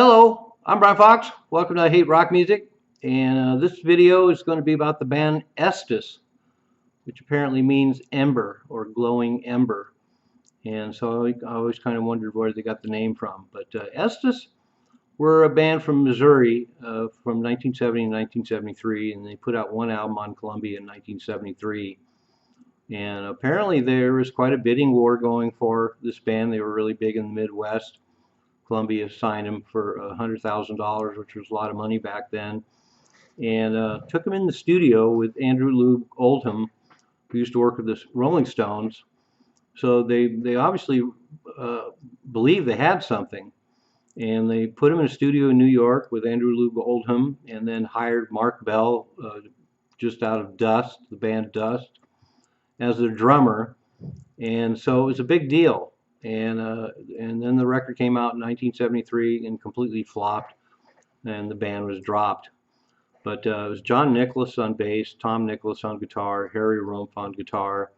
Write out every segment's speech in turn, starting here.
Hello, I'm Brian Fox. Welcome to I Hate Rock Music. And this video is going to be about the band ESTUS, which apparently means ember or glowing ember. And so I always kind of wondered where they got the name from. But ESTUS were a band from Missouri from 1970 to 1973, and they put out one album on Columbia in 1973. And apparently there was quite a bidding war going for this band. They were really big in the Midwest. Columbia signed him for $100,000, which was a lot of money back then, and took him in the studio with Andrew Loog Oldham, who used to work with the Rolling Stones. So they obviously believed they had something, and they put him in a studio in New York with Andrew Loog Oldham, and then hired Mark Bell, just out of Dust, the band Dust, as their drummer, and so it was a big deal. And then the record came out in 1973 and completely flopped, and the band was dropped. But it was John Nicholas on bass, Tom Nicholas on guitar, Harry Rumpf on guitar,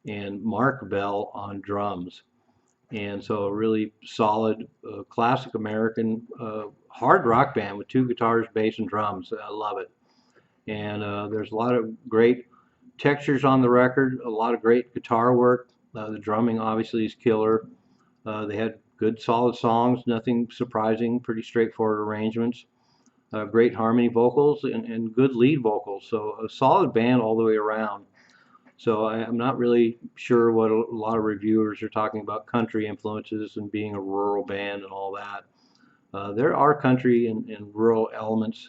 and Mark Bell on drums. And so a really solid classic American hard rock band with two guitars, bass, and drums. I love it. And there's a lot of great textures on the record, a lot of great guitar work. The drumming obviously is killer. They had good solid songs, nothing surprising, pretty straightforward arrangements. Great harmony vocals and good lead vocals. So a solid band all the way around. So I'm not really sure what a lot of reviewers are talking about country influences and being a rural band and all that. There are country and rural elements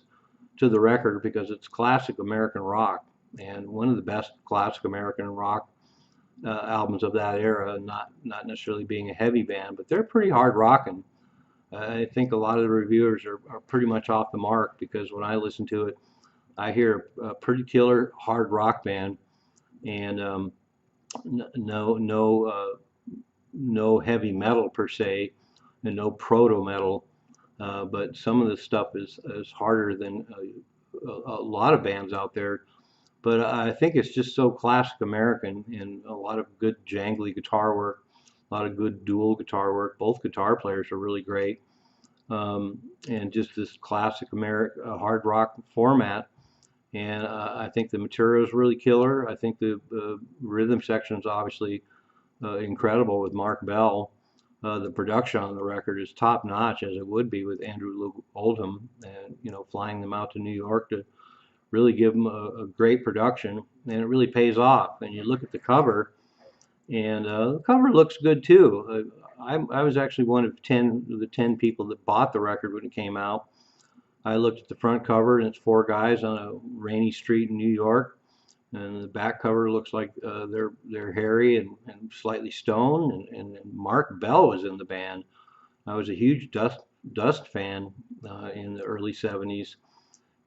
to the record because it's classic American rock and one of the best classic American rock albums of that era, not necessarily being a heavy band, but they're pretty hard rocking. I think a lot of the reviewers are pretty much off the mark because when I listen to it, I hear a pretty killer hard rock band and no heavy metal per se and no proto metal, but some of the stuff is harder than a lot of bands out there. But I think it's just so classic American and a lot of good jangly guitar work, a lot of good dual guitar work. Both guitar players are really great. And just this classic American hard rock format. And I think the material is really killer. I think the rhythm section is obviously incredible with Mark Bell. The production on the record is top notch, as it would be with Andrew Oldham, and flying them out to New York to really give them a great production, and it really pays off. And you look at the cover, and the cover looks good too. I was actually one of the 10 people that bought the record when it came out. I looked at the front cover, and it's four guys on a rainy street in New York, and the back cover looks like they're hairy and slightly stoned, and Mark Bell was in the band. I was a huge Dust fan in the early 70s.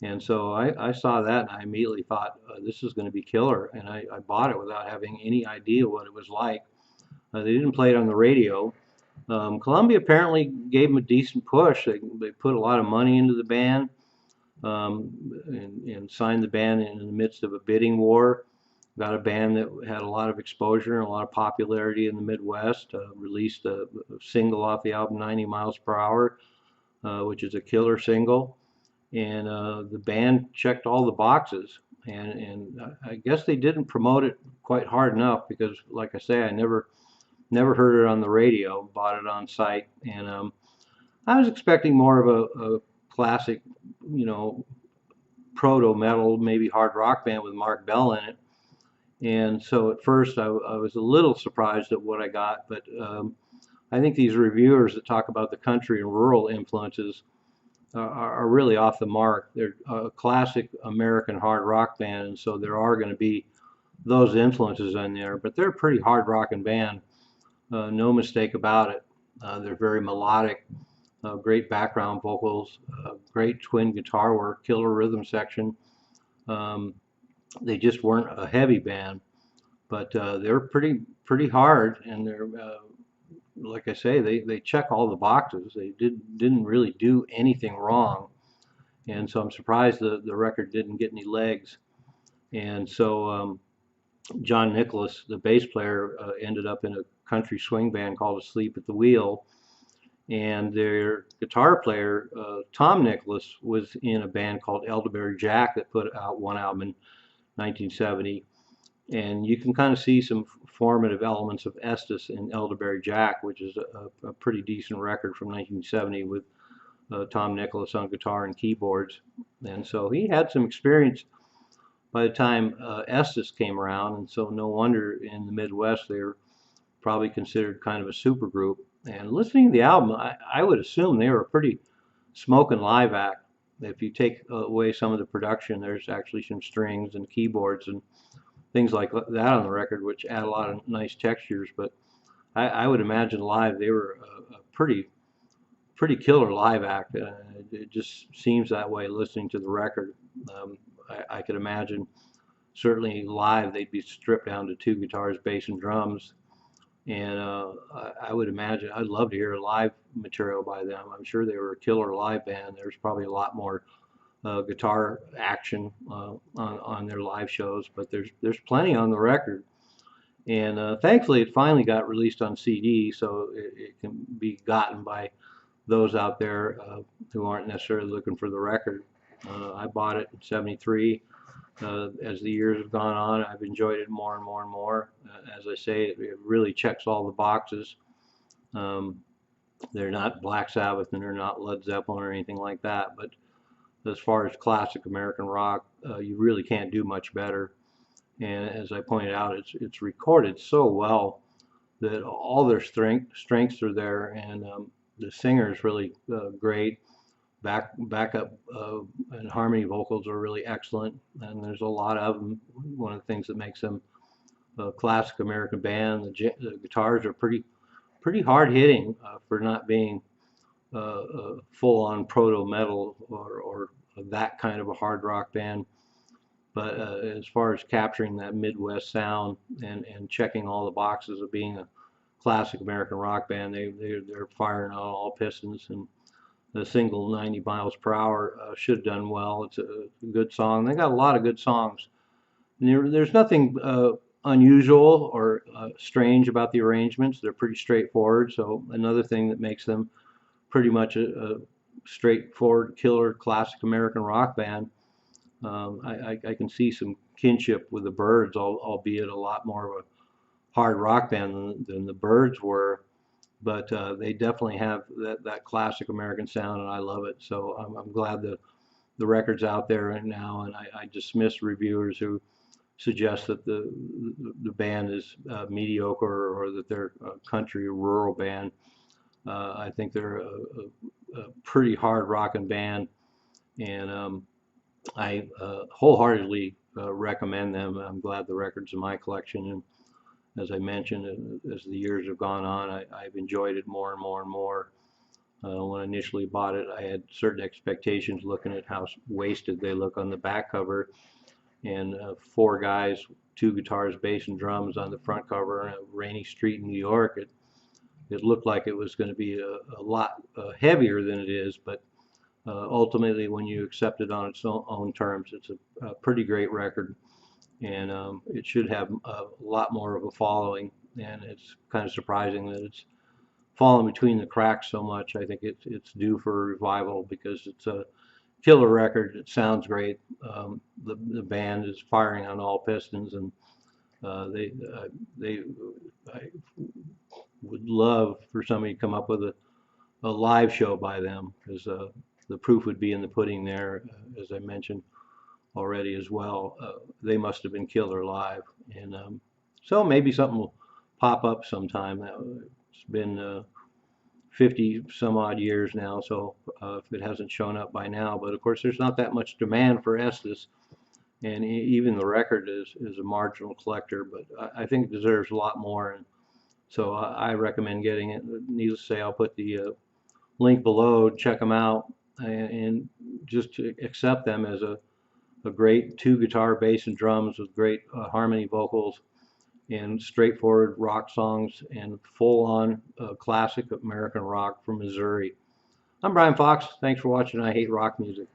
And so I saw that and I immediately thought, this is going to be killer. And I bought it without having any idea what it was like. They didn't play it on the radio. Columbia apparently gave them a decent push. They put a lot of money into the band and signed the band in the midst of a bidding war. Got a band that had a lot of exposure and a lot of popularity in the Midwest. Released a single off the album, 90 Miles Per Hour, which is a killer single. And the band checked all the boxes, and I guess they didn't promote it quite hard enough because, like I say, I never heard it on the radio. Bought it on site, and I was expecting more of a classic, proto metal, maybe hard rock band with Mark Bell in it. And so at first I was a little surprised at what I got, but I think these reviewers that talk about the country and rural influences are really off the mark. They're a classic American hard rock band, and so there are going to be those influences in there, but they're a pretty hard rocking band, no mistake about it. They're very melodic, great background vocals, great twin guitar work, killer rhythm section. They just weren't a heavy band, but they're pretty hard, and they're like I say, they check all the boxes. They didn't really do anything wrong, and so I'm surprised the record didn't get any legs. And so John Nicholas, the bass player, ended up in a country swing band called Asleep at the Wheel, and their guitar player, Tom Nicholas, was in a band called Elderberry Jack that put out one album in 1970. And you can kind of see some formative elements of Estus in Elderberry Jack, which is a pretty decent record from 1970 with Tom Nicholas on guitar and keyboards. And so he had some experience by the time Estus came around, and so no wonder in the Midwest they were probably considered kind of a super group. And listening to the album, I would assume they were a pretty smoking live act. If you take away some of the production, there's actually some strings and keyboards and things like that on the record, which add a lot of nice textures. But I would imagine live they were a pretty killer live act. It just seems that way listening to the record. I could imagine certainly live they'd be stripped down to two guitars, bass, and drums. And I would imagine I'd love to hear live material by them. I'm sure they were a killer live band. There's probably a lot more guitar action on their live shows, but there's plenty on the record. And thankfully, it finally got released on CD, so it can be gotten by those out there who aren't necessarily looking for the record. I bought it in '73. As the years have gone on, I've enjoyed it more and more and more. As I say, it really checks all the boxes. They're not Black Sabbath and they're not Led Zeppelin or anything like that, but as far as classic American rock, you really can't do much better. And as I pointed out, it's recorded so well that all their strengths are there, and the singer is really great. Backup and harmony vocals are really excellent, and there's a lot of them. One of the things that makes them a classic American band, the guitars are pretty hard hitting for not being full-on proto metal or that kind of a hard rock band. But as far as capturing that Midwest sound and checking all the boxes of being a classic American rock band, they're firing on all pistons. And the single 90 miles per hour should have done well. It's a good song. They got a lot of good songs. And there's nothing unusual or strange about the arrangements. They're pretty straightforward. So another thing that makes them pretty much a straightforward killer classic American rock band. I can see some kinship with the Byrds, albeit a lot more of a hard rock band than the Byrds were. But they definitely have that classic American sound, and I love it. So I'm glad the record's out there right now, and I dismiss reviewers who suggest that the band is mediocre or that they're a country or rural band. I think they're a pretty hard rocking band, and I wholeheartedly recommend them. I'm glad the record's in my collection, and as I mentioned, as the years have gone on, I've enjoyed it more and more and more. When I initially bought it, I had certain expectations looking at how wasted they look on the back cover, and four guys, two guitars, bass, and drums on the front cover on a rainy street in New York. It looked like it was going to be a lot heavier than it is, but ultimately, when you accept it on its own terms, it's a pretty great record, and it should have a lot more of a following. And it's kind of surprising that it's fallen between the cracks so much. I think it's due for a revival because it's a killer record. It sounds great. The band is firing on all pistons, and I would love for somebody to come up with a live show by them, because the proof would be in the pudding there, as I mentioned already as well. They must have been killer live, and so maybe something will pop up sometime. It's been 50 some odd years now, so if it hasn't shown up by now, but of course there's not that much demand for Estus, and even the record is a marginal collector, but I think it deserves a lot more, and so I recommend getting it. Needless to say, I'll put the link below. Check them out, and just to accept them as a great two guitar, bass, and drums with great harmony vocals and straightforward rock songs and full-on classic American rock from Missouri. I'm Brian Fox. Thanks for watching I Hate Rock Music.